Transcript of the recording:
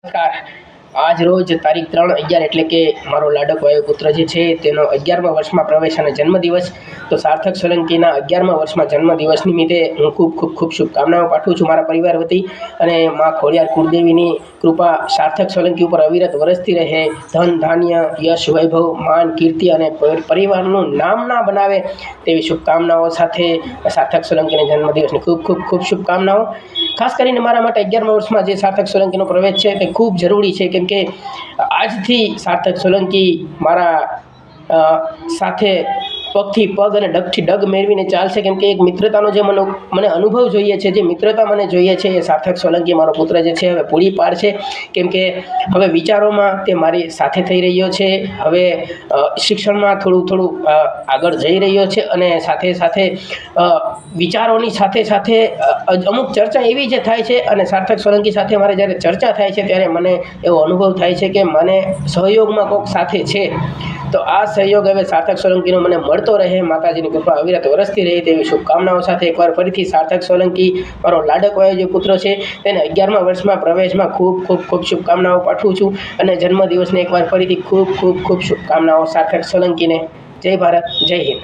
નમસ્કાર। આજ રોજ તારીખ 3/11 એટલે કે મારો લાડક વાયુપુત્ર જે છે તેનો 11મા વર્ષમાં પ્રવેશ અને જન્મદિવસ। તો સાર્થક સોલંકીના 11મા વર્ષમાં જન્મદિવસ નિમિત્તે હું ખૂબ શુભકામનાઓ પાઠવું છું મારા પરિવાર વતી। અને માં ખોડિયાર કુળદેવીની કૃપા સાર્થક સોલંકી ઉપર અવિરત વરસતી રહે। ધન ધાન્ય યશ વૈભવ માન કીર્તિ અને પરિવારનું નામ ના બનાવે તેવી શુભકામનાઓ સાથે સાર્થક સોલંકીના જન્મદિવસની ખૂબ શુભકામનાઓ। ખાસ કરીને મારા માટે 11મા વર્ષમાં જે સાર્થક સોલંકીનો પ્રવેશ છે તે ખૂબ જરૂરી છે, કેમ કે આજથી સાર્થક સોલંકી મારા સાથે પગથી પગ અને ડગથી ડગ મેળવીને ચાલશે, કેમ કે એક મિત્રતાનો જે મને અનુભવ જોઈએ છે, જે મિત્રતા મને જોઈએ છે એ સાર્થક સોલંકી મારો પુત્ર જે છે હવે પૂરી પાડશે। કેમ કે હવે વિચારોમાં તે મારી સાથે થઈ રહ્યો છે, હવે શિક્ષણમાં થોડું આગળ જઈ રહ્યો છે અને સાથે વિચારોની સાથે અમુક ચર્ચા એવી જે થાય છે અને સાર્થક સોલંકી સાથે મારે જ્યારે ચર્ચા થાય છે ત્યારે મને એવો અનુભવ થાય છે કે મને સહયોગમાં કોઈક સાથે છે। તો આ સહયોગ હવે સાર્થક સોલંકીનો મને મળતો રહે, માતાજીની કૃપા અવિરત વરસતી રહે તેવી શુભકામનાઓ સાથે એકવાર ફરીથી સાર્થક સોલંકી મારો લાડક વાયો જે પુત્ર છે તેને 11મા વર્ષમાં પ્રવેશમાં ખૂબ શુભકામનાઓ પાઠવું છું અને જન્મદિવસને એકવાર ફરીથી ખૂબ શુભકામનાઓ સાર્થક સોલંકીને। જય ભારત, જય હિન્દ।